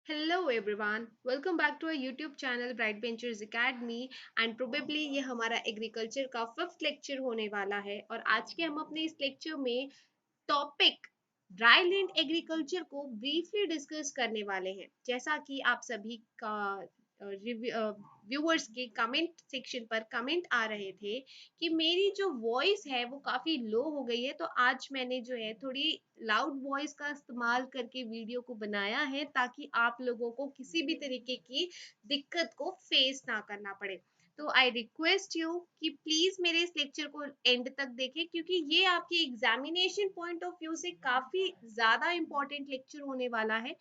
Hello everyone, welcome back to our YouTube channel Bright Ventures Academy. And probably ये हमारा agriculture का fifth lecture होने वाला है। और आज के हम अपने इस लेक्चर में टॉपिक ड्राईलैंड एग्रीकल्चर को ब्रीफली डिस्कस करने वाले हैं। जैसा कि आप सभी का व्यूअर्स के कमेंट सेक्शन पर कमेंट आ रहे थे कि मेरी जो वॉइस है वो काफ़ी लो हो गई है, तो आज मैंने जो है थोड़ी लाउड वॉइस का इस्तेमाल करके वीडियो को बनाया है ताकि आप लोगों को किसी भी तरीके की दिक्कत को फेस ना करना पड़े। तो आई रिक्वेस्ट यू कि प्लीज मेरे इस लेक्चर को एंड तक देखें, क्योंकि ये आपकी एग्जामिनेशन पॉइंट ऑफ व्यू से काफी ज्यादा इंपॉर्टेंट लेक्चर होने वाला है।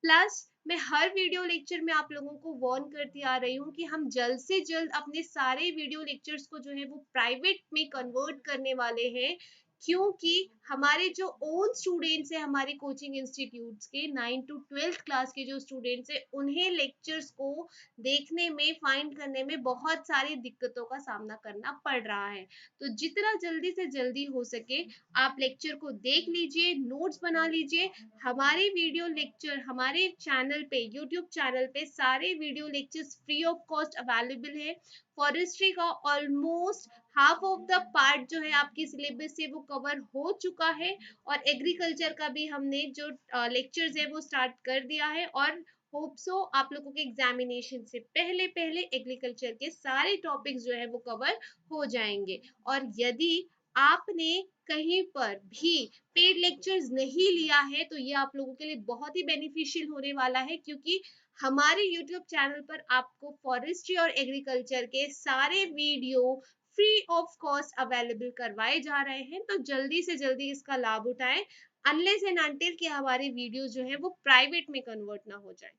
प्लस मैं हर वीडियो लेक्चर में आप लोगों को वार्न करती आ रही हूँ कि हम जल्द से जल्द अपने सारे वीडियो लेक्चर्स को जो है वो प्राइवेट में कन्वर्ट करने वाले हैं, क्योंकि हमारे जो ओन स्टूडेंट्स हैं हमारे कोचिंग इंस्टीट्यूट्स के 9 to 12 क्लास के जो स्टूडेंट्स हैं उन्हें लेक्चर्स को देखने में फाइंड करने में बहुत सारी दिक्कतों का सामना करना पड़ रहा है। तो जितना जल्दी से जल्दी हो सके आप लेक्चर को देख लीजिए, नोट्स बना लीजिए। हमारे वीडियो लेक्चर हमारे चैनल पे यूट्यूब चैनल पे सारे video lectures free of cost available है। फॉरेस्ट्री का almost half of the part जो है आपकी सिलेबस से वो कवर हो चुका है, और एग्रीकल्चर का भी हमने जो लेक्चर्स है वो स्टार्ट कर दिया है। और होप सो आप लोगों के एग्जामिनेशन से पहले पहले एग्रीकल्चर के सारे टॉपिक्स जो है वो कवर हो जाएंगे। और यदि आपने कहीं पर भी पेड लेक्चर्स नहीं लिया है तो ये आप लोगों के लिए बहुत ही बेनिफिशियल होने वाला है, क्योंकि हमारे यूट्यूब चैनल पर आपको फॉरेस्ट्री और एग्रीकल्चर के सारे video free of cost available करवाए जा रहे हैं। तो जल्दी से जल्दी इसका लाभ उठाएं, अनलेस एंड अनटिल कि हमारे वीडियो जो है वो प्राइवेट में कन्वर्ट ना हो जाए।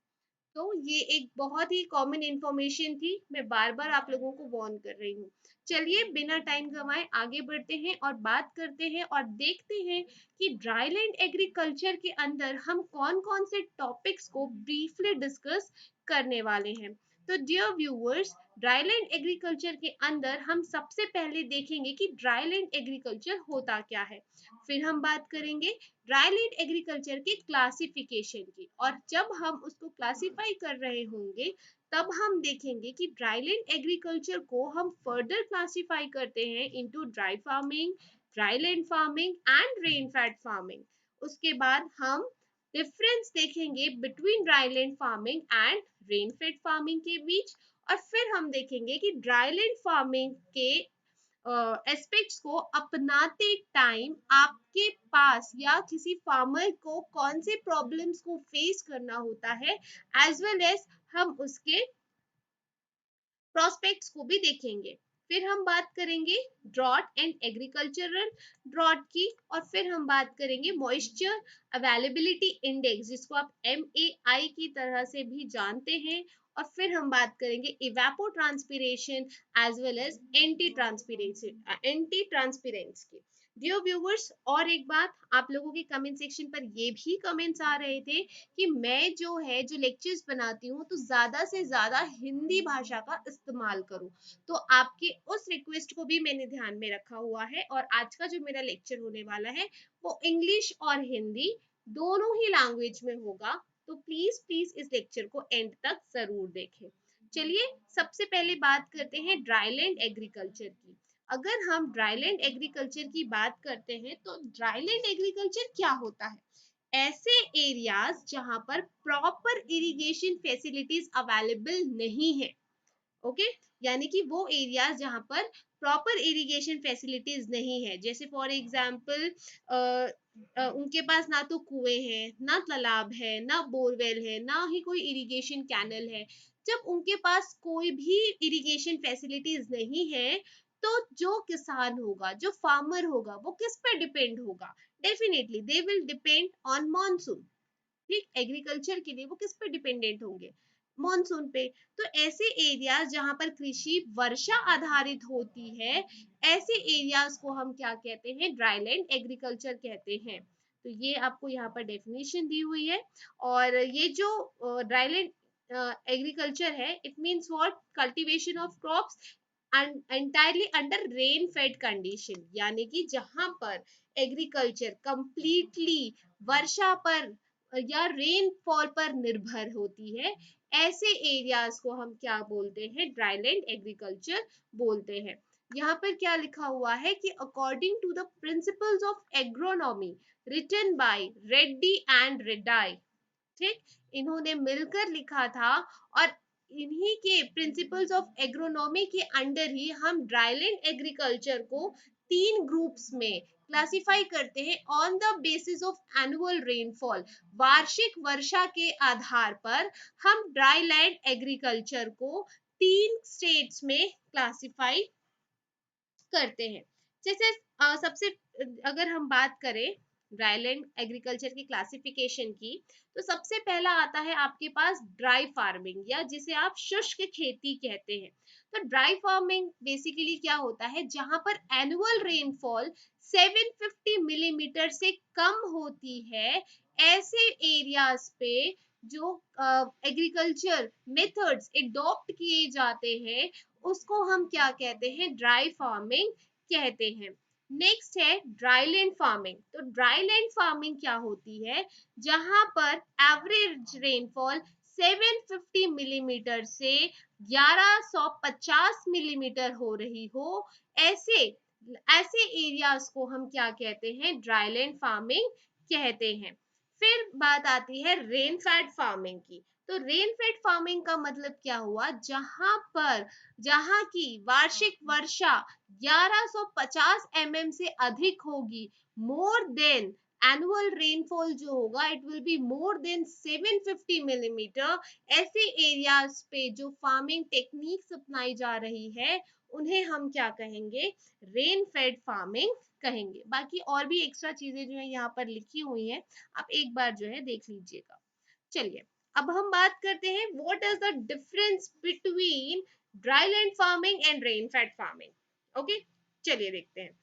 तो ये एक बहुत ही कॉमन इंफॉर्मेशन थी, मैं बार बार आप लोगों को वार्न कर रही हूँ। चलिए बिना टाइम गवाए आगे बढ़ते हैं और बात करते हैं और देखते हैं कि ड्राईलैंड एग्रीकल्चर के अंदर हम कौन कौन से टॉपिक्स को ब्रीफली डिस्कस करने वाले हैं। तो डियर व्यूअर्स, ड्राईलैंड एग्रीकल्चर के अंदर हम सबसे पहले देखेंगे कि ड्राईलैंड एग्रीकल्चर होता क्या है। फिर हम बात करेंगे ड्राईलैंड एग्रीकल्चर की क्लासिफिकेशन की, और जब हम उसको क्लासिफाई कर रहे होंगे तब हम देखेंगे कि ड्राईलैंड एग्रीकल्चर को हम फर्दर क्लासिफाई करते हैं into dry farming, dryland farming and rainfed farming. उसके बाद हम डिफरेंस देखेंगे between dryland farming and rainfed farming के बीच। और फिर हम देखेंगे कि ड्राईलैंड फार्मिंग के एस्पेक्ट्स को अपनाते टाइम आपके पास या किसी फार्मर को कौन से प्रॉब्लम्स को फेस करना होता है, एज वेल एज हम उसके प्रोस्पेक्ट्स को भी देखेंगे। फिर हम बात करेंगे ड्रॉट एंड एग्रीकल्चरल ड्रॉट की, और फिर हम बात करेंगे मॉइस्चर अवेलेबिलिटी इंडेक्स जिसको आप MAI की तरह से भी जानते हैं। और फिर हम बात करेंगे evapotranspiration as well as antitranspirants की। डियर व्यूवर्स, और एक बात, आप लोगों के कमेंट सेक्शन पर ये भी कमेंट्स आ रहे थे कि मैं जो लेक्चर्स बनाती हूँ तो ज्यादा से ज्यादा हिंदी भाषा का इस्तेमाल करूँ। तो आपके उस रिक्वेस्ट को भी मैंने ध्यान में रखा हुआ है, और आज का जो मेरा लेक्चर होने वाला है वो इंग्लिश और हिंदी दोनों ही लैंग्वेज में होगा। तो प्लीज प्लीज इस लेक्चर को एंड तक जरूर देखें। चलिए सबसे पहले बात करते हैं ड्राईलैंड एग्रीकल्चर की। अगर हम ड्राईलैंड एग्रीकल्चर की बात करते हैं तो ड्राईलैंड एग्रीकल्चर क्या होता है? ऐसे एरियाज जहां पर प्रॉपर इरिगेशन फैसिलिटीज अवेलेबल नहीं है। ओके, यानी कि वो एरियाज जहां पर प्रॉपर इरिगेशन फैसिलिटीज नहीं है, जैसे फॉर एग्जांपल उनके पास ना तो कुएं हैं, ना तालाब है, ना बोरवेल है, ना ही कोई इरिगेशन कैनल है। जब उनके पास कोई भी इरिगेशन फैसिलिटीज नहीं है तो जो किसान होगा, जो फार्मर होगा, वो किस पे डिपेंड होगा? Definitely they will depend on monsoon. ठीक, एग्रीकल्चर के लिए वो किस पे डिपेंडेंट होंगे? मॉनसून पे। तो ऐसे एरियाज जहां पर कृषि वर्षा आधारित होती है, ऐसे एरियाज को हम क्या कहते हैं? ड्राईलैंड एग्रीकल्चर कहते हैं। तो ये आपको यहाँ पर डेफिनेशन दी हुई है। और ये जो ड्राईलैंड एग्रीकल्चर है, it means what? Cultivation of crops entirely under rain fed condition, यानी कि जहां पर एग्रीकल्चर कंप्लीटली वर्षा पर या रेनफॉल पर निर्भर होती है, ऐसे एरियाज को हम क्या बोलते हैं, ड्राईलैंड एग्रीकल्चर बोलते हैं। यहाँ पर क्या लिखा हुआ है कि according to the principles of agronomy written by Reddy and Reddi, ठीक, इन्होंने मिलकर लिखा था, और इन्हीं के प्रिंसिपल्स ऑफ एग्रोनॉमी के अंडर ही हम ड्राईलैंड एग्रीकल्चर को 3 ग्रुप्स में क्लासिफाई करते हैं on the basis of annual rainfall. वार्षिक वर्षा के आधार पर हम ड्राईलैंड एग्रीकल्चर को 3 स्टेट्स में क्लासिफाई करते हैं। जैसे सबसे अगर हम बात करें ड्राईलैंड एग्रीकल्चर की क्लासिफिकेशन की, तो सबसे पहला आता है आपके पास ड्राई फार्मिंग, या जिसे आप शुष्क खेती कहते हैं। तो ड्राई फार्मिंग बेसिकली क्या होता है, जहां पर एनुअल रेनफॉल 750 मिलीमीटर से कम होती है, ऐसे एरियाज पे जो एग्रीकल्चर मेथड्स एडॉप्ट किए जाते हैं, उसको हम क्या कहते हैं, ड्राई फार्मिंग कहते हैं। नेक्स्ट है ड्राईलैंड फार्मिंग। तो ड्राईलैंड फार्मिंग क्या होती है, जहां पर एवरेज रेनफॉल 750 मिलीमीटर से 1150 मिलीमीटर हो रही हो, ऐसे ऐसे एरियाज को हम क्या कहते हैं, ड्राईलैंड फार्मिंग कहते हैं। फिर बात आती है रेन फेड फार्मिंग की। तो रेन फेड फार्मिंग का मतलब क्या हुआ, जहां की वार्षिक वर्षा 1150 mm से अधिक होगी, मोर देन एनुअल रेनफॉल जो होगा it will be more than 750 millimetre, ऐसे एरियाज पे जो फार्मिंग टेक्निक्स अपनाई जा रही है, उन्हें हम क्या कहेंगे, रेन फेड फार्मिंग कहेंगे। बाकी और भी एक्स्ट्रा चीजें जो है यहाँ पर लिखी हुई हैं, आप एक बार जो है देख लीजिएगा। चलिए, अब हम बात करते हैं what is the difference between dryland farming and rain fade farming. Okay, चलिए देखते हैं।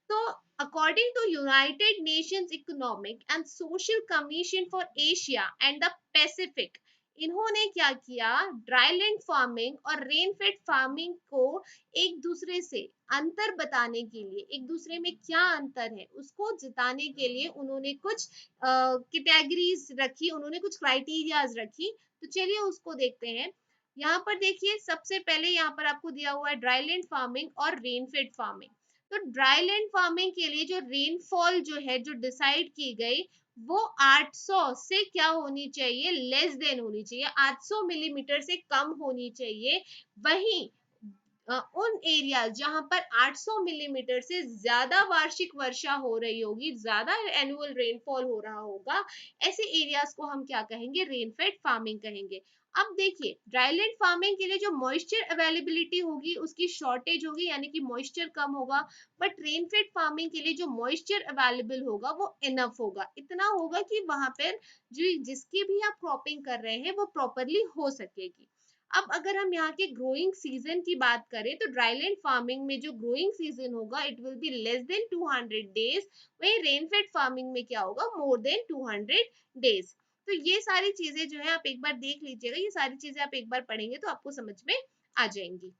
तो according to United Nations Economic and Social Commission for Asia and the Pacific, इन्होंने क्या किया, ड्राईलैंड फार्मिंग और रेन फेड फार्मिंग को एक दूसरे से अंतर बताने के लिए, एक दूसरे में क्या अंतर है उसको जताने के लिए उन्होंने कुछ कैटेगरीज रखी, उन्होंने कुछ क्राइटेरियाज रखी। तो चलिए उसको देखते हैं। यहाँ पर देखिए, सबसे पहले यहाँ पर आपको दिया हुआ है ड्राईलैंड फार्मिंग और रेन फेड फार्मिंग। तो ड्राईलैंड फार्मिंग के लिए जो रेनफॉल जो है, जो डिसाइड की गई, वो 800 से क्या होनी चाहिए, लेस देन होनी चाहिए, 800 मिलीमीटर से कम होनी चाहिए। वहीं उन एरिया जहां पर 800 मिलीमीटर से ज्यादा वार्षिक वर्षा हो रही होगी, ज्यादा एनुअल रेनफॉल हो रहा होगा, ऐसे एरियाज को हम क्या कहेंगे, रेनफेड फार्मिंग कहेंगे। अब देखिए, ड्राईलैंड फार्मिंग के लिए जो मॉइस्चर अवेलेबिलिटी होगी उसकी शॉर्टेज होगी, यानी कि मॉइस्चर कम होगा। बट रेनफेड फार्मिंग के लिए जो मॉइस्चर अवेलेबल होगा वो इनफ होगा, इतना होगा कि वहां पर जो जिसकी भी आप क्रॉपिंग कर रहे हैं वो प्रॉपरली हो सकेगी। अब अगर हम यहाँ के ग्रोइंग सीजन की बात करें, तो ड्राईलैंड फार्मिंग में जो ग्रोइंग सीजन होगा it will be less than 200 days, वहीं रेनफेड फार्मिंग में क्या होगा, मोर देन 200 डेज। तो ये सारी चीजें जो है आप एक बार देख लीजिएगा, ये सारी चीजें आप एक बार पढ़ेंगे तो आपको समझ में आ जाएंगी।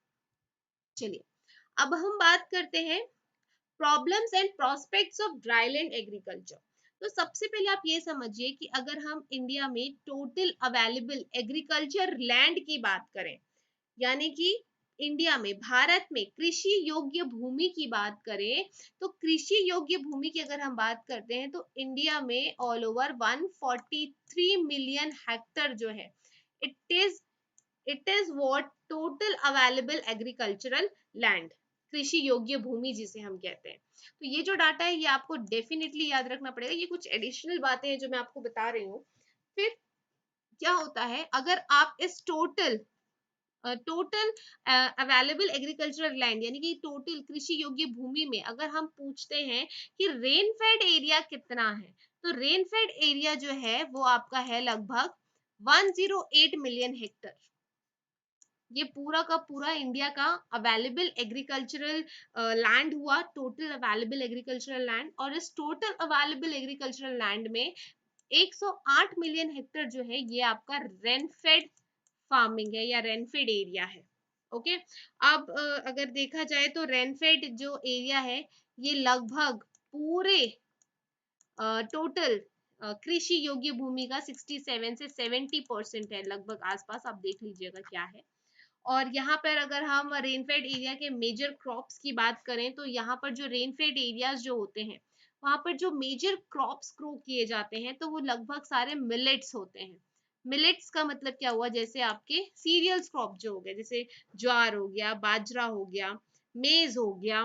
चलिए, अब हम बात करते हैं problems and prospects of dryland agriculture. तो सबसे पहले आप ये समझिए कि अगर हम इंडिया में टोटल अवेलेबल एग्रीकल्चर लैंड की बात करें, यानी कि इंडिया में, भारत में कृषि योग्य भूमि की बात करें, तो कृषि योग्य भूमि की अगर हम बात करते हैं तो इंडिया में ऑल ओवर 143 मिलियन हेक्टर जो है, it is what total available agricultural land, कृषि योग्य भूमि जिसे हम कहते हैं। तो ये जो डाटा है ये आपको डेफिनेटली याद रखना पड़ेगा, ये कुछ एडिशनल बातें हैं जो मैं आपको बता रही हूँ। फिर क्या होता है, अगर आप इस टोटल अवेलेबल एग्रीकल्चरल लैंड, यानी कि टोटल कृषि योग्य भूमि में अगर हम पूछते हैं कि रेनफेड एरिया कितना है, तो रेनफेड एरिया जो है वो आपका है लगभग 108 मिलियन हेक्टर। ये पूरा का पूरा इंडिया का अवेलेबल एग्रीकल्चरल लैंड हुआ, टोटल अवेलेबल एग्रीकल्चरल लैंड। और इस टोटल अवेलेबल एग्रीकल्चरल लैंड में 108 मिलियन हेक्टर जो है ये आपका रेनफेड फार्मिंग है या रेनफेड एरिया है। ओके, अब अगर देखा जाए तो रेनफेड जो एरिया है ये लगभग पूरे टोटल कृषि योग्य भूमि का 67 से 70% है लगभग आसपास, आप देख लीजिएगा क्या है। और यहाँ पर अगर हम रेनफेड एरिया के मेजर क्रॉप्स की बात करें तो यहाँ पर जो रेनफेड एरियाज जो होते हैं वहां पर जो मेजर क्रॉप्स ग्रो किए जाते हैं तो वो लगभग सारे मिलेट्स होते हैं। मिलेट्स का मतलब क्या हुआ, जैसे आपके सीरियल्स क्रॉप जो हो गए, जैसे ज्वार हो गया, बाजरा हो गया, मेज हो गया,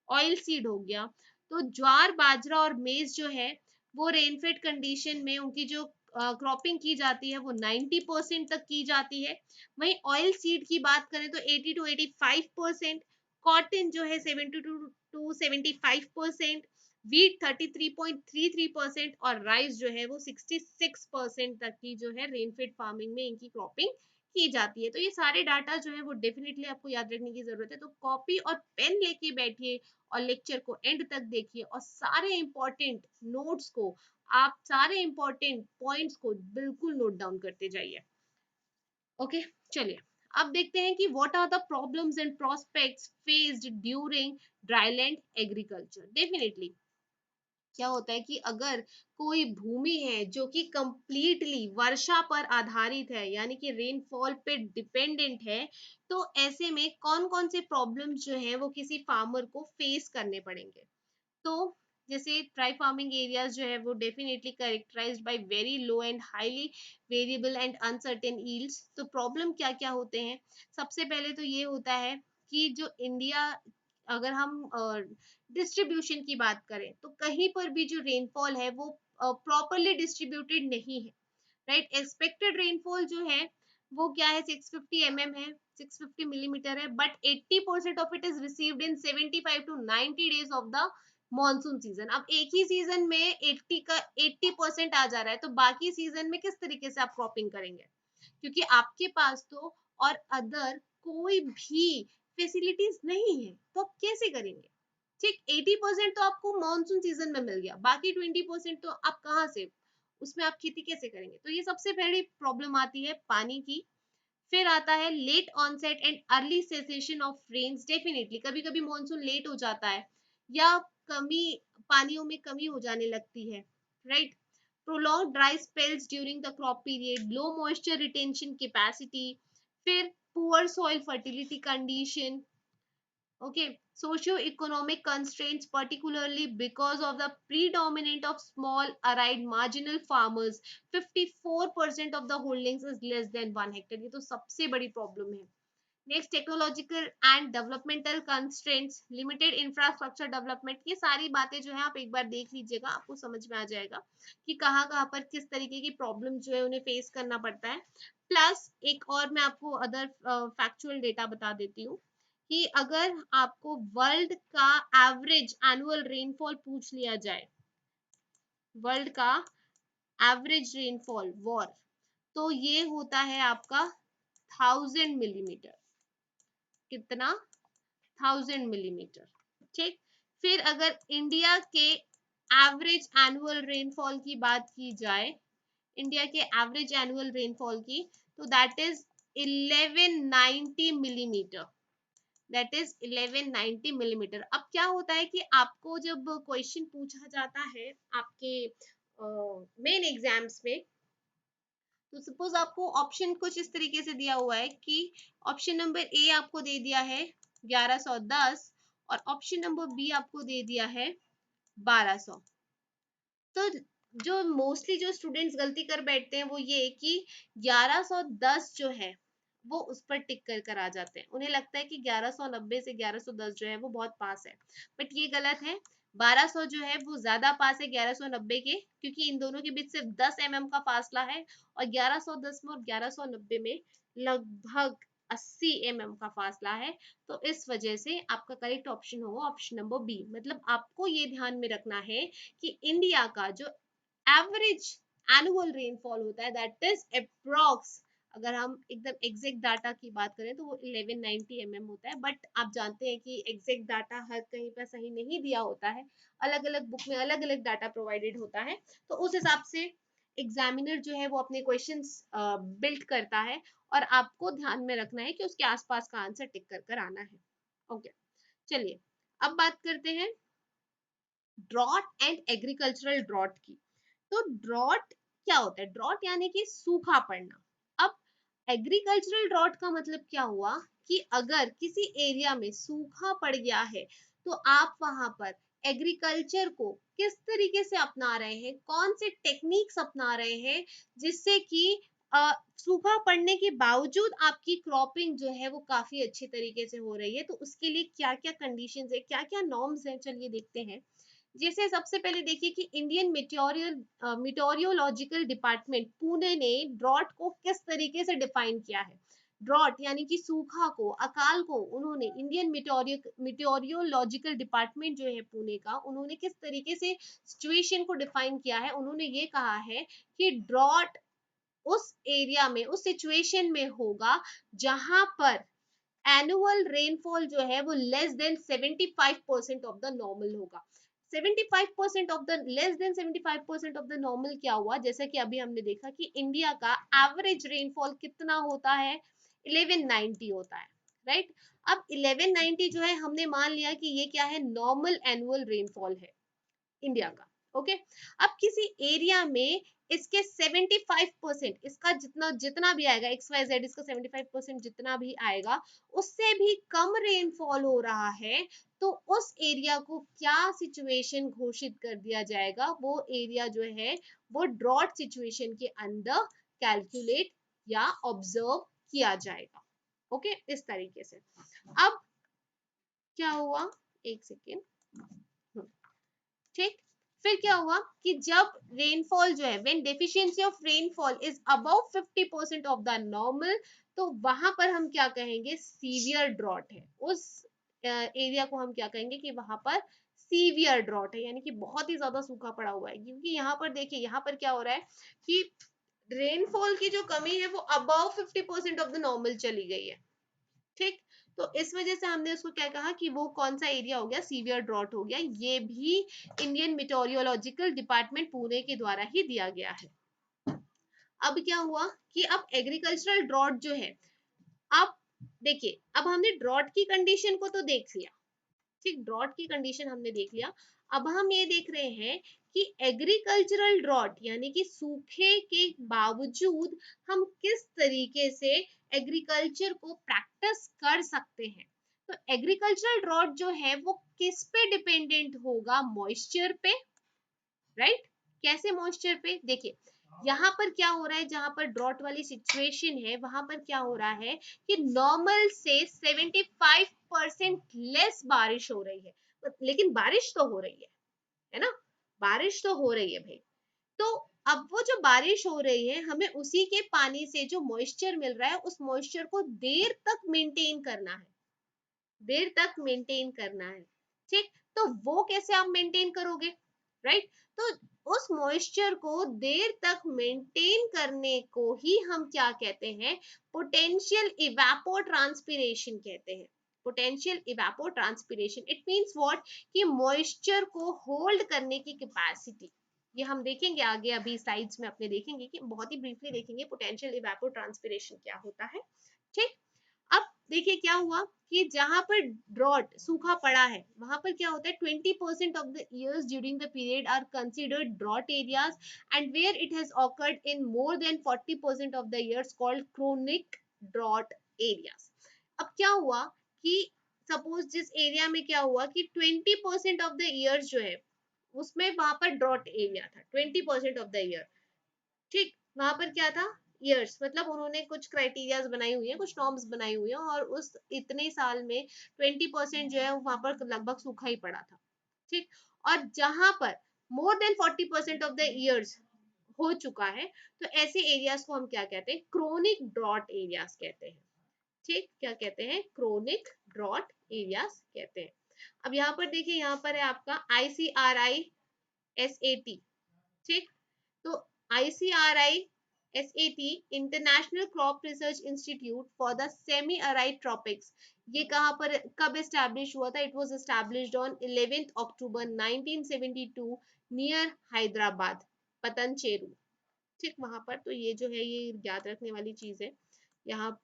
ऑयल सीड हो गया। तो ज्वार, बाजरा और मेज जो है वो रेनफेड कंडीशन में उनकी जो क्रॉपिंग की जाती है वो 90% तक की जाती है। वहीं ऑयल सीड की बात करें तो 80 टू 85%, कॉटन जो है 72 टू 75%, वीट 33.33% और राइस जो है वो 66% तक की जो है रेनफेड फार्मिंग में इनकी क्रॉपिंग की जाती है। तो ये सारे डाटा जो है वो डेफिनेटली आपको याद रखने की जरूरत है। तो कॉपी और पेन लेके बैठिए और लेक्चर को एंड तक देखिए और सारे इंपॉर्टेंट नोट्स को, आप सारे इंपॉर्टेंट पॉइंट्स को बिल्कुल नोट डाउन करते जाइए। ओके, चलिए अब देखते हैं कि what are the problems and prospects faced during dryland agriculture. Definitely क्या होता है कि अगर कोई भूमि है जो कि कंप्लीटली वर्षा पर आधारित है, यानी कि रेनफॉल पे डिपेंडेंट है, तो ऐसे में कौन कौन से प्रॉब्लम्स जो है वो किसी फार्मर को फेस करने पड़ेंगे। तो जैसे ड्राई फार्मिंग एरियाज जो है वो definitely characterized by very low and highly variable and uncertain yields. तो प्रॉब्लम क्या क्या होते हैं, सबसे पहले तो ये होता है कि जो इंडिया, अगर हम डिस्ट्रीब्यूशन की बात करें तो कहीं पर भी जो रेनफॉल है वो प्रॉपरली डिस्ट्रीब्यूटेड नहीं है। राइट, एक्सपेक्टेड रेनफॉल जो है वो क्या है, 650 mm है, 650 मिलीमीटर है, but 80% of it is received in 75 to 90 days of the monsoon season. अब एक ही सीजन में 80% आ जा रहा है, तो बाकी सीजन में किस तरीके से आप क्रॉपिंग करेंगे, क्योंकि आपके पास तो और अदर कोई भी फैसिलिटीज नहीं है, तो आप कैसे करेंगे। ठीक, 80% तो आपको मानसून सीजन में मिल गया, बाकी 20% तो आप कहाँ से, उसमें आप खेती कैसे करेंगे। तो ये सबसे पहली प्रॉब्लम आती है पानी की। फिर आता है late onset and early cessation of rains. Definitely कभी कभी मानसून लेट हो जाता है या कमी, पानियों में कमी हो जाने लगती है। Right, prolonged dry spells during the crop period, low moisture retention capacity, फिर poor soil fertility condition, okay, socio-economic constraints, particularly because of the predominant of small arid marginal farmers, 54% of the holdings is less than 1 hectare। ये तो सबसे बड़ी problem है। Next, technological and developmental constraints, limited infrastructure development. ये सारी बातें जो है आप एक बार देख लीजिएगा, आपको समझ में आ जाएगा कि कहाँ कहाँ पर किस तरीके की प्रॉब्लम जो है उन्हें फेस करना पड़ता है। प्लस एक और मैं आपको अदर फैक्चुअल डेटा बता देती हूँ कि अगर आपको वर्ल्ड का एवरेज एनुअल रेनफॉल पूछ लिया जाए, वर्ल्ड का एवरेज रेनफॉल वॉर, तो ये होता है आपका 1000 मिलीमीटर। कितना, 1000 मिलीमीटर। ठीक, फिर अगर इंडिया के एवरेज एनुअल रेनफॉल की बात की जाए, इंडिया के एवरेज एनुअल रेनफॉल की, तो that is 1190 millimetre. That is 1190 millimetre. अब क्या होता है कि आपको जब क्वेश्चन पूछा जाता है आपके मेन एग्जाम्स में, तो सपोज आपको ऑप्शन कुछ इस तरीके से दिया हुआ है कि ऑप्शन नंबर ए आपको दे दिया है 1110 और ऑप्शन नंबर बी आपको दे दिया है 1200। तो जो मोस्टली जो स्टूडेंट्स गलती कर बैठते हैं वो ये कि 1110 जो है वो उस पर टिक कर कर आ जाते हैं, उन्हें लगता है कि 1190 से 1110 जो है वो बहुत पास है, बट ये गलत है। 1200 जो है वो ज्यादा पास है 1190 के, क्योंकि इन दोनों के बीच सिर्फ 10 mm का फासला है और 1110 में और 1190 में लगभग 80 mm का फासला है। तो इस वजह से आपका करेक्ट ऑप्शन होगा ऑप्शन नंबर बी। मतलब आपको ये ध्यान में रखना है कि इंडिया का जो एवरेज एनुअल रेनफॉल होता है दैट इज अप्रॉक्स, अगर हम एकदम एग्जैक्ट डाटा की बात करें तो वो 1190 mm होता है, बट आप जानते हैं कि एग्जैक्ट डाटा हर कहीं पर सही नहीं दिया होता है, अलग अलग बुक में अलग अलग डाटा प्रोवाइडेड होता है। तो उस हिसाब से एग्जामिनर जो है वो अपने क्वेश्चंस बिल्ड करता है और आपको ध्यान में रखना है कि उसके आसपास का आंसर टिक कर कर आना है। ओके, चलिए अब बात करते हैं ड्रॉट एंड एग्रीकल्चरल ड्रॉट की। तो ड्रॉट क्या होता है? ड्रॉट यानी कि सूखा पड़ना। अब एग्रीकल्चरल ड्रॉट का मतलब क्या हुआ कि अगर किसी एरिया में सूखा पड़ गया है तो आप वहां पर एग्रीकल्चर को किस तरीके से अपना रहे हैं, कौन से टेक्निक्स अपना रहे हैं जिससे कि सूखा पड़ने के बावजूद आपकी क्रॉपिंग जो है वो काफी अच्छे तरीके से हो रही है। तो उसके लिए क्या क्या कंडीशंस है, क्या क्या नॉर्म्स हैं, चलिए देखते हैं। जैसे सबसे पहले देखिए कि इंडियन मीटेरियोलॉजिकल डिपार्टमेंट पुणे ने ड्रॉट को किस तरीके से डिफाइन किया है। ड्रॉट यानी कि सूखा को, अकाल को उन्होंने इंडियन मीटेरियोलॉजिकल डिपार्टमेंट जो है पुणे का, उन्होंने किस तरीके से सिचुएशन को डिफाइन किया है। उन्होंने ये कहा है कि ड्रॉट उस एरिया में, उस सिचुएशन में होगा जहां पर एनुअल रेनफॉल जो है वो less than 75% of the normal होगा। 75% of the, less than 75% of the normal क्या हुआ, जैसा कि अभी हमने देखा कि इंडिया का एवरेज रेनफॉल कितना होता है, 1190 होता है, राइट। अब 1190 जो है हमने मान लिया कि ये क्या है, नॉर्मल एनुअल रेनफॉल है इंडिया का। ओके, अब किसी एरिया में इसके 75%, इसका जितना जितना भी आएगा एक्स वाई जेड, इसका 75% जितना भी आएगा उससे भी कम रेनफॉल हो रहा है, तो उस एरिया को क्या सिचुएशन घोषित कर दिया जाएगा, वो एरिया जो है वो ड्रॉट सिचुएशन के अंदर कैलकुलेट या ऑब्जर्व किया जाएगा। ओके, इस तरीके से। अब क्या हुआ, एक सेकेंड, ठीक। फिर क्या हुआ कि जब रेनफॉल जो है, when deficiency of rainfall is above 50% of the normal, तो वहां पर हम क्या कहेंगे, सीवियर ड्रॉट है। उस एरिया को हम क्या कहेंगे कि वहां पर सीवियर ड्रॉट है, यानी कि बहुत ही ज्यादा सूखा पड़ा हुआ है। क्योंकि यहाँ पर देखिए, यहाँ पर क्या हो रहा है कि रेनफॉल की जो कमी है वो अबव 50% ऑफ द नॉर्मल चली गई है, ठीक। तो इस वजह से हमने उसको क्या कहा कि वो कौन सा एरिया हो गया, सीवियर ड्रॉट हो गया। ये भी इंडियन मेटेरियोलॉजिकल डिपार्टमेंट पुणे के द्वारा ही दिया गया है। अब क्या हुआ कि अब एग्रीकल्चरल ड्रॉट जो है, अब देखिए, अब हमने ड्रॉट की कंडीशन को तो देख लिया, ठीक, ड्रॉट की कंडीशन हमने देख लिया। अब हम ये देख रहे हैं कि एग्रीकल्चरल ड्रॉट यानी कि सूखे के बावजूद हम किस तरीके से एग्रीकल्चर को प्रैक्टिस कर सकते हैं। तो एग्रीकल्चरल ड्रॉट जो है वो किस पे डिपेंडेंट होगा, मॉइस्चर पे, राइट। कैसे मॉइस्चर पे, देखिए यहाँ पर क्या हो रहा है, जहां पर ड्रॉट वाली सिचुएशन है वहां पर क्या हो रहा है कि नॉर्मल से 75% लेस बारिश हो रही है, लेकिन बारिश तो हो रही है ना, बारिश तो हो रही है भाई। तो अब वो जो बारिश हो रही है, हमें उसी के पानी से जो मॉइस्चर मिल रहा है, उस मॉइस्चर को देर तक मेंटेन करना है, देर तक मेंटेन करना है, ठीक। तो वो कैसे आप मेंटेन करोगे, राइट। तो उस मॉइस्चर को देर तक मेंटेन करने को ही हम क्या कहते हैं, पोटेंशियल इवेपोट्रांसपिरेशन कहते हैं। Potential evapotranspiration, it means what, कि मॉइस्चर को होल्ड करने की कैपेसिटी। ये हम देखेंगे आगे, अभी स्लाइड्स में अपने देखेंगे कि बहुत ही ब्रीफली देखेंगे पोटेंशियल इवेपोट्रांसपिरेशन क्या होता है, ठीक। अब देखिए क्या हुआ कि जहां पर ड्रॉट, सूखा पड़ा है, वहां पर क्या होता है, 20% of the years during the period are considered drought areas, and where it has occurred in more than 40% of the years called chronic drought areas. अब क्या हुआ कि सपोज जिस एरिया में क्या हुआ कि 20% ऑफ द ईयर्स जो है उसमें वहां पर ड्रॉट एरिया था, 20% ऑफ द ईयर, ठीक। वहां पर क्या था, ईयर्स, मतलब उन्होंने कुछ क्राइटेरियाज बनाई हुई है, कुछ नॉर्म्स बनाई हुई है, और उस इतने साल में 20% जो है वहां पर लगभग सूखा ही पड़ा था, ठीक। और जहां पर मोर देन 40% ऑफ द ईयर्स हो चुका है, तो ऐसे एरियाज को हम क्या कहते हैं, क्रोनिक ड्रॉट एरियाज कहते हैं, ठीक। क्या कहते हैं, क्रोनिक ड्रॉट एरियाज कहते हैं। अब यहाँ पर देखिए, यहाँ पर है आपका ICRISAT, ठीक। तो ICRISAT, international crop research institute for the semi arid tropics, ये कहाँ पर कब एस्टैब्लिश हुआ था, it was established on 11 October 1972 near Hyderabad, Patancheru, ठीक। वहां पर, तो ये जो है ये याद रखने वाली चीज है यहाँ,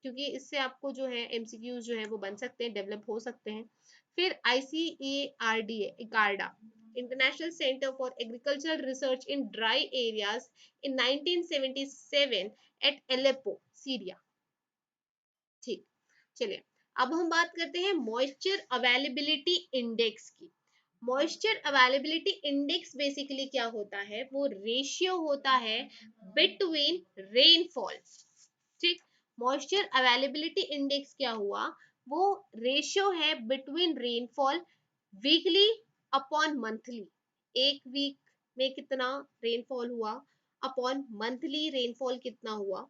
क्योंकि इससे आपको जो है एमसीक्यूज जो है वो बन सकते हैं, डेवलप हो सकते हैं। फिर ICARDA, ICARDA, international center for agricultural research in dry areas in 1977 at Aleppo, Syria. ठीक, चलिए अब हम बात करते हैं मॉइस्चर अवेलेबिलिटी इंडेक्स की। मॉइस्चर अवेलेबिलिटी इंडेक्स बेसिकली क्या होता है, वो रेशियो होता है बिटवीन रेनफॉल। ठीक, मॉइस्चर अवेलेबिलिटी इंडेक्स क्या हुआ, वो रेशियो है between rainfall weekly upon monthly. एक वीक में कितना रेनफॉल हुआ अपॉन मंथली रेनफॉल कितना हुआ,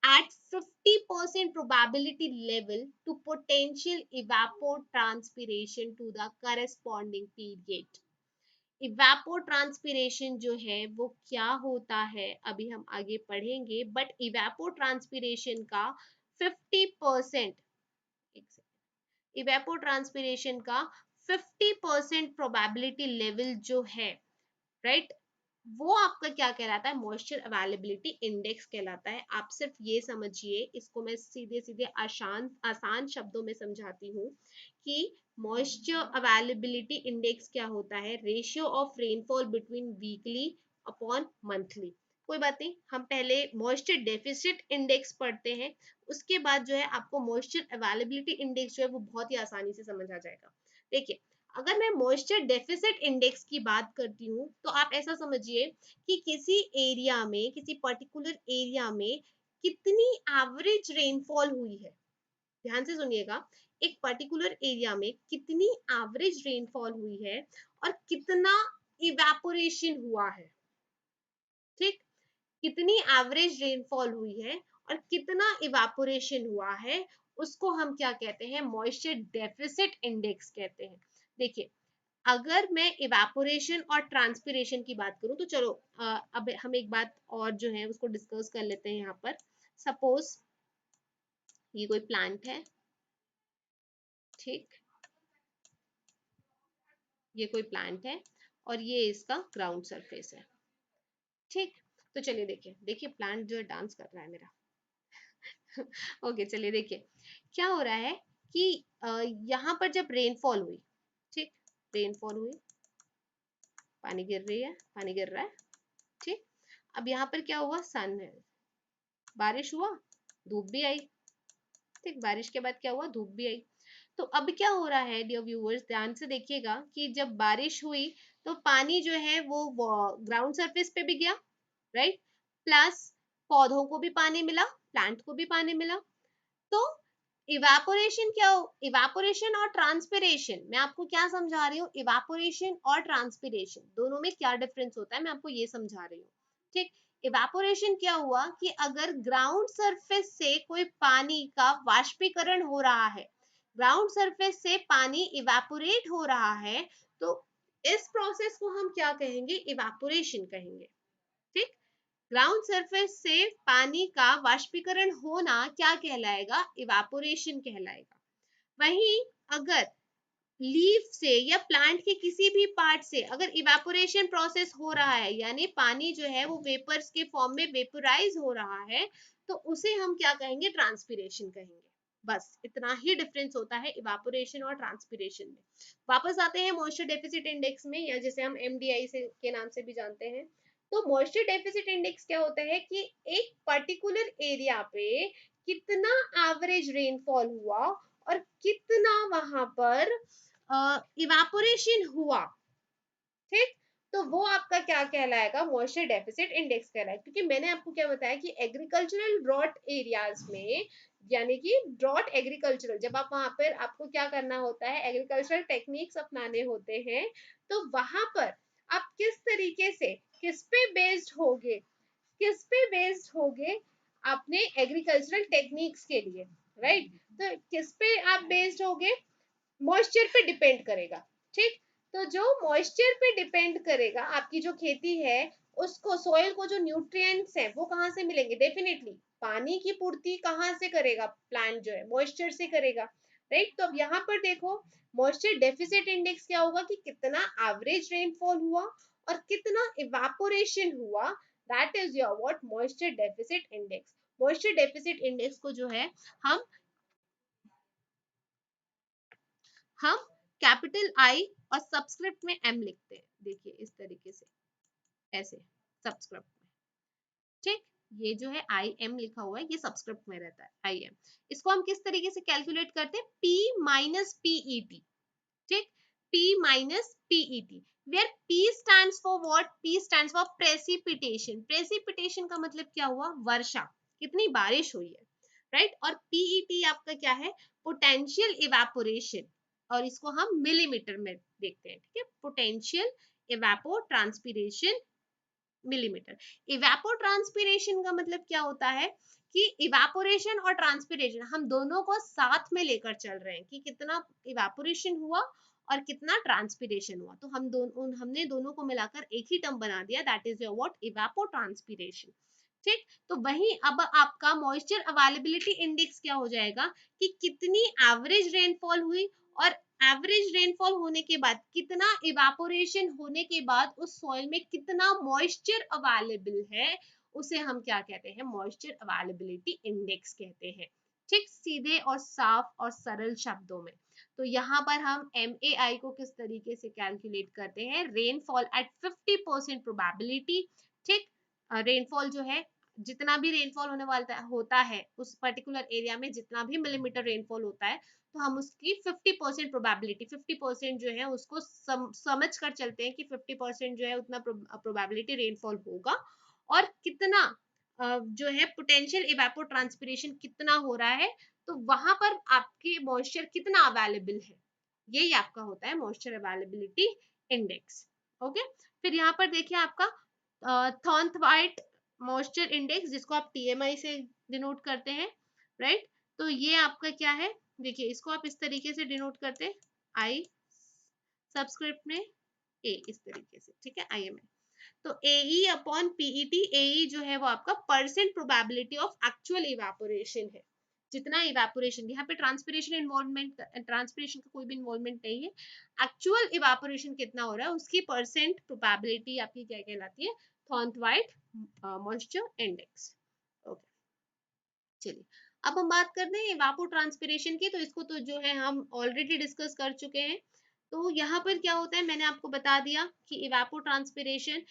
at 50% probability level to potential evapotranspiration to the corresponding period। Evapotranspiration जो है वो क्या होता है अभी हम आगे पढ़ेंगे, बट इवेपोट्रांसपिरेशन का 50%, इवेपोट्रांसपिरेशन का 50% प्रोबेबिलिटी लेवल जो है, राइट, वो आपका क्या कहलाता है, मॉइस्चर अवेलेबिलिटी इंडेक्स कहलाता है। आप सिर्फ ये समझिए, इसको मैं सीधे सीधे आसान आसान शब्दों में समझाती हूँ कि मॉइस्चर अवेलेबिलिटी इंडेक्स क्या होता है, ratio of rainfall between weekly upon monthly. कोई बात नहीं, हम पहले मॉइस्चर डेफिसिट इंडेक्स पढ़ते हैं, उसके बाद जो है आपको मॉइस्चर अवेलेबिलिटी इंडेक्स जो है वो बहुत ही आसानी से समझ आ जाएगा। देखिए, अगर मैं मॉइस्चर डेफिसिट इंडेक्स की बात करती हूँ तो आप ऐसा समझिए कि किसी एरिया में, किसी पर्टिकुलर एरिया में कितनी एवरेज रेनफॉल हुई है। ध्यान से सुनिएगा, एक पर्टिकुलर एरिया में कितनी एवरेज रेनफॉल हुई है और कितना इवेपोरेशन हुआ है। ठीक, कितनी एवरेज रेनफॉल हुई है और कितना इवेपोरेशन हुआ है, उसको हम क्या कहते हैं, मॉइस्चर डेफिसिट इंडेक्स कहते हैं। देखिए, अगर मैं इवेपोरेशन और ट्रांसपिरेशन की बात करूं तो चलो अब हम एक बात और जो है उसको डिस्कस कर लेते हैं। यहाँ पर सपोज ये कोई प्लांट है, ठीक, ये कोई प्लांट है और ये इसका ग्राउंड सरफेस है। ठीक, तो चलिए देखिए, देखिए प्लांट जो है डांस कर रहा है मेरा। ओके, चलिए देखिए क्या हो रहा है कि यहाँ पर जब रेनफॉल हुई, ठीक, रेनफॉल हुई, पानी गिर रही है, पानी गिर रहा है, ठीक, अब यहाँ पर क्या हुआ, सन है, बारिश हुआ, धूप भी आई, ठीक, बारिश के बाद क्या हुआ, धूप भी आई। तो अब क्या हो रहा है डियर व्यूअर्स, ध्यान से देखिएगा कि जब बारिश हुई तो पानी जो है वो ग्राउंड सरफेस पे भी गया, राइट, प्लस पौधों को भी पानी मिला, प्लांट को भी पानी मिला। तो इवापोरेशन क्या हो, इवापोरेशन और ट्रांसपिरेशन, मैं आपको क्या समझा रही हूँ, इवापोरेशन और ट्रांसपिरेशन दोनों में क्या डिफरेंस होता है मैं आपको ये समझा रही हूँ। ठीक, इवापोरेशन क्या हुआ कि अगर ग्राउंड सरफेस से कोई पानी का वाष्पीकरण हो रहा है, ग्राउंड सरफेस से पानी इवापोरेट हो रहा है, तो इस प्रोसेस को हम क्या कहेंगे, इवापोरेशन कहेंगे। ठीक, ग्राउंड सरफेस से पानी का वाष्पीकरण होना क्या कहलाएगा, इवापोरेशन कहलाएगा। वहीं अगर लीफ से या प्लांट के किसी भी पार्ट से अगर इवापोरेशन प्रोसेस हो रहा है, यानी पानी जो है वो वेपर्स के फॉर्म में वेपोराइज हो रहा है, तो उसे हम क्या कहेंगे, ट्रांसपिरेशन कहेंगे। बस इतना ही डिफरेंस होता है इवापोरेशन और ट्रांसपिरेशन में। वापस आते हैं मॉइस्चर डेफिसिट इंडेक्स में, या जिसे हम एमडीआई से के नाम से भी जानते हैं। तो मॉइस्चर डेफिसिट इंडेक्स क्या होता है कि एक पर्टिकुलर एरिया पे कितना एवरेज रेनफॉल हुआ और कितना वहां पर इवापोरेशन हुआ। ठीक, तो वो आपका क्या कहलाएगा, मॉइस्चर डेफिसिट इंडेक्स कहलाएगा। क्योंकि मैंने आपको क्या बताया कि एग्रीकल्चरल ड्रॉट एरियाज में, यानी कि ड्रॉट एग्रीकल्चरल, जब आप वहां पर आपको क्या करना होता है, एग्रीकल्चरल टेक्निक्स अपनाने होते हैं, तो वहां पर आप किस तरीके से, किस पे बेस्ड होगे, किस पे बेस्ड होगे, आपने एग्रीकल्चरल टेक्निक्स के लिए, राइट, तो किस पे आप बेस्ड होगे, मॉइस्चर पे डिपेंड करेगा। ठीक, तो जो मॉइस्चर पे डिपेंड करेगा, आपकी जो खेती है उसको, सॉइल को जो न्यूट्रिएंट्स है वो कहाँ से मिलेंगे, डेफिनेटली पानी की पूर्ति कहाँ से करेगा, प्लांट जो है मॉइस्चर से करेगा, राइट। तो अब यहाँ पर देखो, मॉइस्चर डेफिसिट इंडेक्स क्या होगा कि कितना एवरेज रेनफॉल हुआ और कितना इवापोरेशन हुआ, that is your what, moisture deficit index. Moisture deficit index को जो है हम हम कैपिटल आई और सबस्क्रिप्ट में एम लिखते हैं, देखिए इस तरीके से, ऐसे सबस्क्रिप्ट में, ठीक। ये जो है आई एम लिखा हुआ है, ये सबस्क्रिप्ट में रहता है आई एम। इसको हम किस तरीके से कैलकुलेट करते हैं, P माइनस पीईटी, ठीक, P minus PET, where P stands for what, P stands for precipitation। precipitation का मतलब क्या हुआ, वर्षा, कितनी बारिश हुई है, राइट। और पीईटी आपका क्या है, पोटेंशियल इवेपोरेशन, और इसको हम मिलीमीटर में देखते हैं, ठीक है, पोटेंशियल इवेपो ट्रांसपिरेशन मिलीमीटर। इवेपोट्रांसपिरेशन का मतलब क्या होता है कि इवेपोरेशन और ट्रांसपिरेशन हम दोनों को साथ में लेकर चल रहे हैं कि कितना इवेपोरेशन हुआ और कितना ट्रांसपिरेशन हुआ, तो हमने दोनों को मिलाकर एक ही टर्म बना दिया, that is your what, evapotranspiration, ठीक। तो वहीं अब आपका मॉइस्चर अवेलेबिलिटी इंडेक्स क्या हो जाएगा कि कितनी एवरेज रेनफॉल हुई, और एवरेज रेनफॉल होने के बाद कितना इवापोरेशन होने के बाद उस सॉइल में कितना मॉइस्चर अवेलेबल है, उसे हम क्या कहते हैं, मॉइस्चर अवेलेबिलिटी इंडेक्स कहते हैं, ठीक, सीधे और साफ और सरल शब्दों में। तो यहाँ पर हम MAI को किस तरीके से कैलकुलेट करते हैं, रेनफॉल एट 50% प्रोबेबिलिटी, ठीक। रेनफॉल जो है, जितना भी रेनफॉल होने वाला होता है उस पर्टिकुलर एरिया में, जितना भी मिलीमीटर रेनफॉल होता है, तो हम उसकी 50% प्रोबेबिलिटी, 50% जो है उसको समझ कर चलते हैं कि 50% जो है उतना प्रोबेबिलिटी रेनफॉल होगा, और कितना जो है पोटेंशियल इवेपोट्रांसपिरेशन कितना हो रहा है, तो वहां पर आपके मॉइस्चर कितना अवेलेबल है, यही आपका होता है मॉइस्चर अवेलेबिलिटी इंडेक्स। ओके, फिर यहाँ पर देखिए आपका थॉर्नथवाइट मॉइस्चर इंडेक्स, जिसको आप TMI से डिनोट करते हैं, राइट। तो ये आपका क्या है, देखिए इसको आप इस तरीके से डिनोट करते हैं, आई सबस्क्रिप्ट में ए, इस तरीके से, ठीक है, IMA। तो AE अपॉन PET, AE जो है वो आपका percent probability of actual evaporation है, जितना इवेपोरेशन, यहाँ पे ट्रांसपिरेशन का कोई भी इन्वॉल्वमेंट नहीं है, एक्चुअल इवेपोरेशन कितना हो रहा है उसकी परसेंट प्रोबेबिलिटी आपकी क्या कहलाती है, थॉर्नथवाइट मॉइस्चर इंडेक्स। ओके, चलिए अब हम बात करते हैं इवापोट्रांसपिरेशन की, तो इसको तो जो है हम ऑलरेडी डिस्कस कर चुके हैं। तो यहाँ पर क्या होता है, मैंने आपको बता दिया कि इवापोट्रांसपिरेशन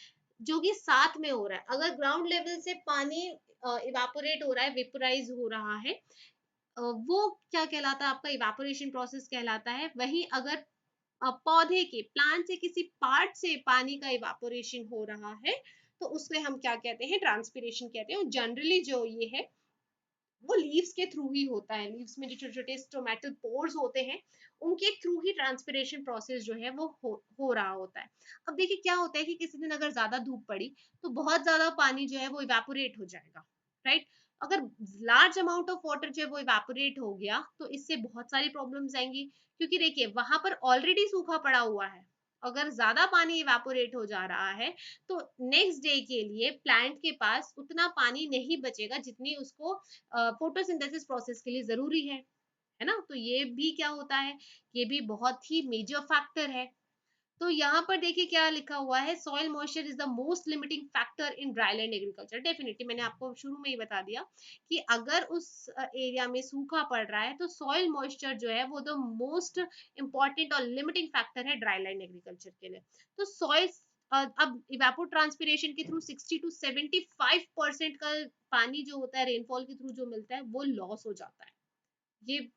जो कि साथ में हो रहा है, अगर ग्राउंड लेवल से पानी इवापोरेट हो रहा है, वेपोराइज हो रहा है, वो क्या कहलाता है, आपका इवापोरेशन प्रोसेस कहलाता है। वहीं अगर पौधे के, प्लांट से किसी पार्ट से पानी का इवापोरेशन हो रहा है, तो उससे हम क्या कहते हैं, ट्रांसपिरेशन कहते हैं। जनरली जो ये है वो लीव्स के थ्रू ही होता है, लीव्स में जो छोटे छोटे स्टोमेटल पोर्स होते हैं, उनके थ्रू ही ट्रांसपिरेशन प्रोसेस जो है वो हो रहा होता है। अब देखिए क्या होता है कि किसी दिन अगर ज्यादा धूप पड़ी, तो बहुत ज्यादा पानी जो है वो इवेपोरेट हो जाएगा, राइट। अगर लार्ज अमाउंट ऑफ वाटर जो है वो इवेपोरेट हो गया, तो इससे बहुत सारी प्रॉब्लम्स आएंगी, क्योंकि देखिए वहां पर ऑलरेडी सूखा पड़ा हुआ है, अगर ज्यादा पानी इवेपोरेट हो जा रहा है, तो नेक्स्ट डे के लिए प्लांट के पास उतना पानी नहीं बचेगा जितनी उसको फोटोसिंथेसिस प्रोसेस के लिए जरूरी है ना। तो ये भी क्या होता है, ये भी बहुत ही मेजर फैक्टर है। तो यहाँ पर देखिए क्या लिखा हुआ है, soil moisture is the most limiting factor in dryland agriculture. Definitely मैंने आपको शुरू में ही बता दिया कि अगर उस एरिया में सूखा पड़ रहा है, तो सॉइल मॉइस्चर जो है वो द मोस्ट इंपॉर्टेंट और लिमिटिंग फैक्टर है ड्राईलैंड एग्रीकल्चर के लिए। तो सॉइल अब इवेपोट्रांसपिरेशन के थ्रू 60 to 75% का पानी जो होता है रेनफॉल के थ्रू जो मिलता है, वो लॉस हो जाता है। ये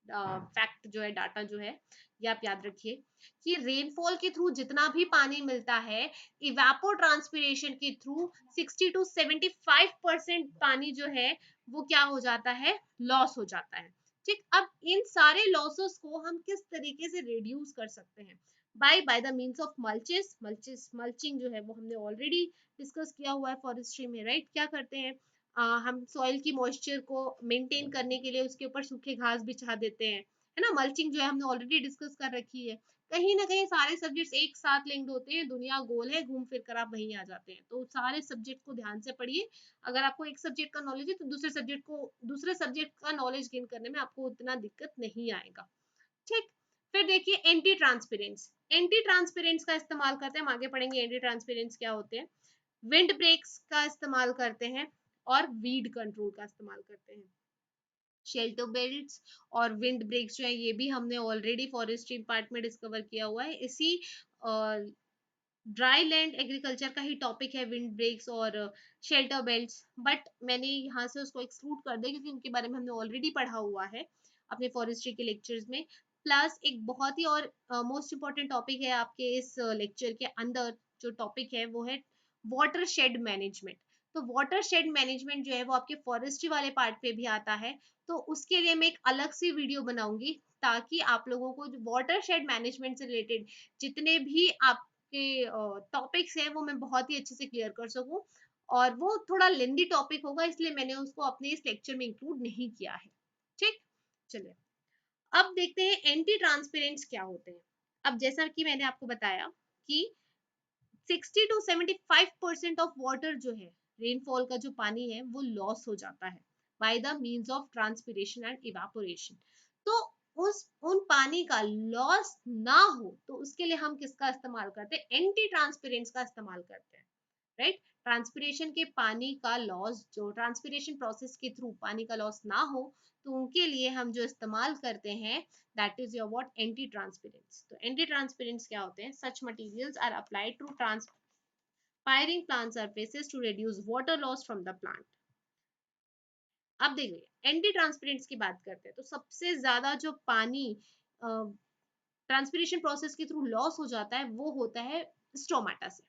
फैक्ट जो है, डाटा जो है, ये आप याद रखिए कि रेनफॉल के थ्रू जितना भी पानी मिलता है, इवेपोट्रांसपिरेशन के थ्रू 60 to 75% पानी जो है वो क्या हो जाता है, लॉस हो जाता है, ठीक। अब इन सारे लॉसेस को हम किस तरीके से रिड्यूस कर सकते हैं, by the means of mulching जो है वो हमने ऑलरेडी डिस्कस किया हुआ है फॉरेस्ट्री में, राइट। क्या करते हैं, हम सॉइल की मॉइस्चर को मेंटेन करने के लिए उसके ऊपर सूखे घास बिछा देते हैं, है ना। मल्चिंग जो है हमने ऑलरेडी डिस्कस कर रखी है। कहीं ना कहीं सारे सब्जेक्ट्स एक साथ लिंक्ड होते हैं, दुनिया गोल है, घूम फिर कर आप वहीं आ जाते हैं। तो सारे सब्जेक्ट को ध्यान से पढ़िए, अगर आपको एक सब्जेक्ट का नॉलेज है तो दूसरे सब्जेक्ट का नॉलेज गेन करने में आपको उतना दिक्कत नहीं आएगा, ठीक। फिर देखिए एंटी ट्रांसपेरेंस का इस्तेमाल करते हैं, हम आगे पढ़ेंगे एंटी ट्रांसपेरेंस क्या होते हैं। विंड ब्रेक्स का इस्तेमाल करते हैं और वीड कंट्रोल का इस्तेमाल करते हैं। शेल्टर बेल्ट्स और विंड ब्रेक्स जो है ये भी हमने ऑलरेडी फॉरेस्ट्री पार्ट में डिस्कवर किया हुआ है। इसी ड्राई लैंड एग्रीकल्चर का ही टॉपिक है विंड ब्रेक्स और शेल्टर बेल्ट्स, बट मैंने यहाँ से उसको एक्सक्लूड कर दिया क्योंकि उनके बारे में हमने ऑलरेडी पढ़ा हुआ है अपने फॉरेस्ट्री के लेक्चर्स में। प्लस एक बहुत ही और मोस्ट इंपॉर्टेंट टॉपिक है आपके इस लेक्चर के अंदर, जो टॉपिक है वो है वाटर शेड मैनेजमेंट। तो वाटर शेड मैनेजमेंट जो है वो आपके फॉरेस्ट्री वाले पार्ट पे भी आता है, तो उसके लिए मैं एक अलग सी वीडियो बनाऊंगी ताकि आप लोगों को वाटर शेड मैनेजमेंट से रिलेटेड जितने भी आप के टॉपिक्स हैं वो मैं बहुत ही अच्छे से क्लियर कर सकूं। और वो थोड़ा लेंदी टॉपिक होगा इसलिए मैंने उसको अपने इस लेक्चर में इंक्लूड नहीं किया है। ठीक, चलिए अब देखते हैं एंटी ट्रांसपेरेंट्स क्या होते हैं। अब जैसा कि मैंने आपको बताया कि 60 to 75% ऑफ वाटर जो है, रेनफॉल का जो पानी है वो लॉस हो जाता है by the means of transpiration and evaporation. तो उस उन पानी का लॉस ना हो तो उसके लिए हम किसका इस्तेमाल करते हैं? एंटी ट्रांसपेरेंट्स का इस्तेमाल करते हैं, राइट। ट्रांसपिरेशन के पानी का लॉस, जो ट्रांसपिरेशन प्रोसेस के थ्रू पानी का लॉस ना हो तो उनके लिए हम जो इस्तेमाल करते हैं that is your what, antitranspirants. तो एंटी ट्रांसपेरेंट्स क्या होते हैं? Such materials are applied to transpiring plant surfaces to reduce water loss from the plant। अब देखिए एंटी ट्रांसपेरेंट्स की बात करते हैं तो सबसे ज्यादा जो पानी ट्रांसपिरेशन प्रोसेस के थ्रू लॉस हो जाता है वो होता है स्टोमाटा से।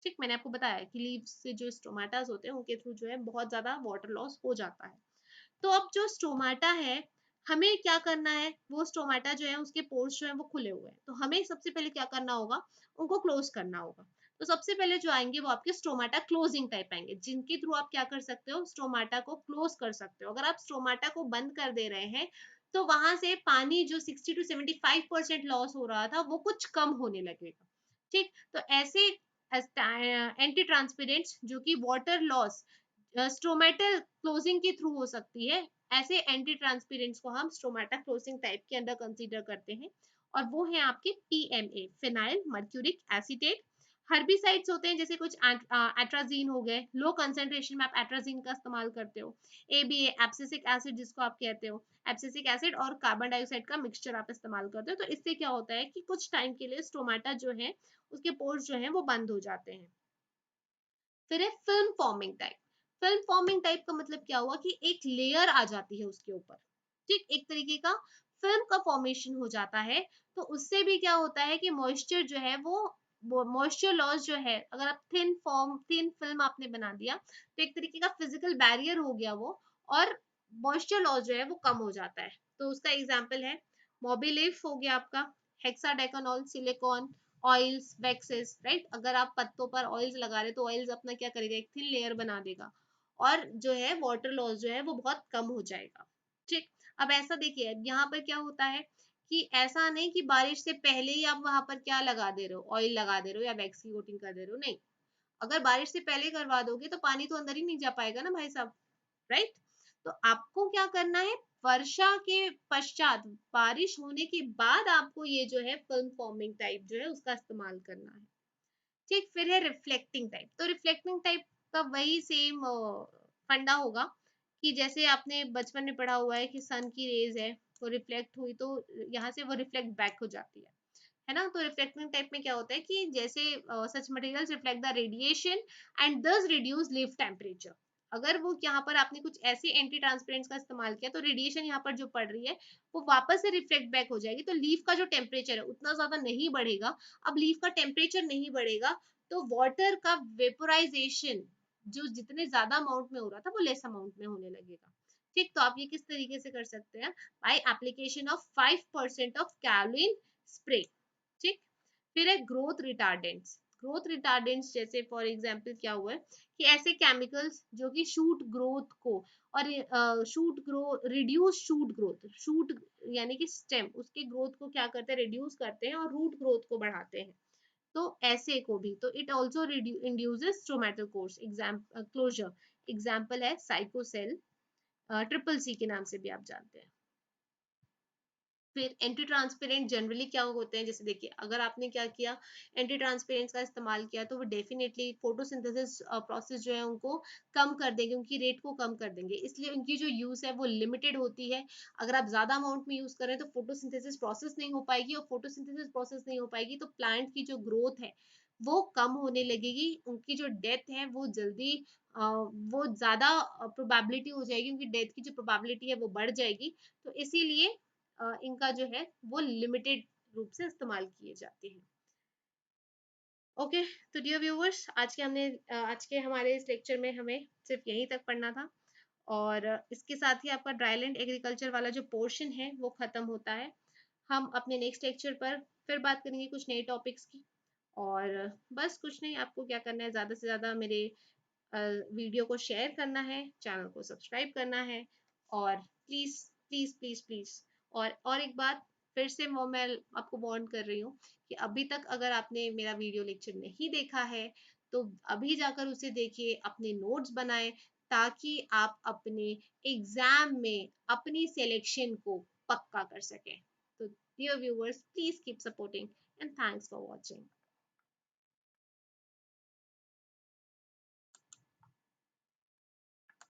ठीक, मैंने आपको बताया कि लीव्स से जो स्टोमाटास होते हैं उनके थ्रू जो है बहुत ज्यादा वाटर लॉस हो जाता है। तो अब जो स्टोमाटा है हमें क्या करना है? वो स्टोमाटा जो है उसके पोर्स जो है वो खुले हुए हैं, तो हमें सबसे पहले क्या करना होगा? उनको क्लोज करना होगा। तो सबसे पहले जो आएंगे वो आपके स्टोमाटा क्लोजिंग टाइप आएंगे, जिनके थ्रू आप क्या कर सकते हो? स्टोमाटा को क्लोज कर सकते हो। अगर आप स्टोमाटा को बंद कर दे रहे हैं तो वहां से पानी जो 60 to 75% लॉस हो रहा था वो कुछ कम होने लगेगा। ठीक, तो ऐसे एंटी ट्रांसपेरेंट्स जो कि वाटर लॉस स्टोमेटल क्लोजिंग के थ्रू हो सकती है, ऐसे एंटी ट्रांसपेरेंट्स को हम स्टोमेटा क्लोजिंग टाइप के अंदर कंसीडर करते हैं। और वो है आपके PMA, phenyl mercuric acetate. Herbicides होते हैं जैसे कुछ एट्राजीन हो गए, लो कंसेंट्रेशन में आप एट्राजीन का इस्तेमाल करते हो। एबीए एब्सिसिक एसिड जिसको आप कहते हो, एब्सिसिक एसिड और कार्बन डाइऑक्साइड का मिक्सचर आप इस्तेमाल करते हो। तो इससे क्या होता है कि कुछ टाइम के लिए स्टोमाटा जो है उसके पोर्स जो है वो बंद हो जाते हैं। फिर है film forming type. Film forming type का मतलब क्या हुआ कि एक लेयर आ जाती है उसके ऊपर। ठीक, एक तरीके का फिल्म का फॉर्मेशन हो जाता है। तो उससे भी क्या होता है कि मॉइस्चर जो है वो मॉइस्चर लॉस जो है, अगर आप थिन फिल्म आपने बना दिया तो एक तरीके का फिजिकल बैरियर हो गया वो, और मॉइस्चर लॉस जो है वो कम हो जाता है। तो उसका एग्जांपल है मोबिलिफ हो गया आपका, हेक्साडेकानोल, सिलिकॉन, ऑयल्स, वैक्सेस, राइट। अगर आप पत्तों पर ऑयल्स लगा रहे तो ऑयल्स अपना क्या करेगा? एक थिन लेयर बना देगा और जो है वाटर लॉस जो है वो बहुत कम हो जाएगा। ठीक, अब ऐसा देखिए यहाँ पर क्या होता है कि ऐसा नहीं कि बारिश से पहले ही आप वहां पर क्या लगा दे रहे हो, ऑयल लगा दे रहे हो या वैक्स की कोटिंग कर दे रहे हो, नहीं। अगर बारिश से पहले करवा दोगे तो पानी तो अंदर ही नहीं जा पाएगा ना भाई साहब, राइट। तो आपको क्या करना है? वर्षा के पश्चात, बारिश होने के बाद आपको ये जो है फिल्म फॉर्मिंग टाइप जो है उसका इस्तेमाल करना है। ठीक, फिर है रिफ्लेक्टिंग टाइप। तो रिफ्लेक्टिंग टाइप का वही सेम फंडा होगा कि जैसे आपने बचपन में पढ़ा हुआ है कि सन की रेज है, वो रिफ्लेक्ट हुई तो यहाँ से वो रिफ्लेक्ट बैक हो जाती है ना। तो रिफ्लेक्टिंग टाइप में क्या होता है कि जैसे such materials reflect the radiation and thus reduce leaf temperature. अगर वो यहाँ पर आपने कुछ ऐसे एंटी ट्रांसपेरेंट्स का इस्तेमाल किया तो रेडिएशन यहाँ पर जो पड़ रही है वो वापस से रिफ्लेक्ट बैक हो जाएगी, तो लीफ का जो टेम्परेचर है उतना ज्यादा नहीं बढ़ेगा। अब लीफ का टेम्परेचर नहीं बढ़ेगा तो वाटर का वेपोराइजेशन जो जितने ज्यादा अमाउंट में हो रहा था वो लेस अमाउंट में होने लगेगा। ठीक, तो आप ये किस तरीके से कर सकते हैं? By application of 5% of kaolin spray. ठीक, फिर है ग्रोथ रिटार्डेंट्स। ग्रोथ रिटार्डेंट्स जैसे फॉर एग्जांपल क्या हुआ है कि ऐसे केमिकल्स जो कि शूट ग्रोथ को और shoot grow reduce shoot growth, shoot यानी कि स्टेम उसके ग्रोथ को क्या करते हैं? रिड्यूस करते हैं और रूट ग्रोथ को बढ़ाते हैं। तो ऐसे को भी, तो it also induces stomatal course closure. Example है साइकोसेल, ट्रिपल सी के नाम से भी आप जानते हैं। फिर एंटी ट्रांसपेरेंट जनरली क्या होते हैं, जैसे देखिए अगर आपने क्या किया, एंटी ट्रांसपेरेंट्स का इस्तेमाल किया, तो वो डेफिनेटली फोटोसिंथेसिस प्रोसेस जो है उनको कम कर देंगे, उनकी रेट को कम कर देंगे, इसलिए उनकी जो यूज है वो लिमिटेड होती है। अगर आप ज्यादा अमाउंट में यूज करें तो फोटोसिंथेसिस प्रोसेस नहीं हो पाएगी, और फोटोसिंथेसिस प्रोसेस नहीं हो पाएगी तो प्लांट की जो ग्रोथ है वो कम होने लगेगी, उनकी जो डेथ है वो जल्दी वो ज्यादा प्रोबेबिलिटी हो जाएगी, उनकी डेथ की जो प्रोबेबिलिटी है वो बढ़ जाएगी। तो इसीलिए इनका जो है वो लिमिटेड रूप से इस्तेमाल किए जाते हैं। ओके, तो डियर व्यूअर्स, आज के हमारे इस लेक्चर में हमें सिर्फ यहीं तक पढ़ना था, और इसके साथ ही आपका ड्राईलैंड एग्रीकल्चर वाला जो पोर्शन है वो खत्म होता है। हम अपने नेक्स्ट लेक्चर पर फिर बात करेंगे कुछ नए टॉपिक्स की। और बस कुछ नहीं, आपको क्या करना है, ज़्यादा से ज़्यादा मेरे वीडियो को शेयर करना है, चैनल को सब्सक्राइब करना है, और प्लीज प्लीज प्लीज प्लीज, और एक बात फिर से वो मैं आपको वार्न कर रही हूँ कि अभी तक अगर आपने मेरा वीडियो लेक्चर नहीं देखा है तो अभी जाकर उसे देखिए, अपने नोट्स बनाएं, ताकि आप अपने एग्जाम में अपनी सिलेक्शन को पक्का कर सकें। तो dear viewers, please keep supporting, and thanks for watching.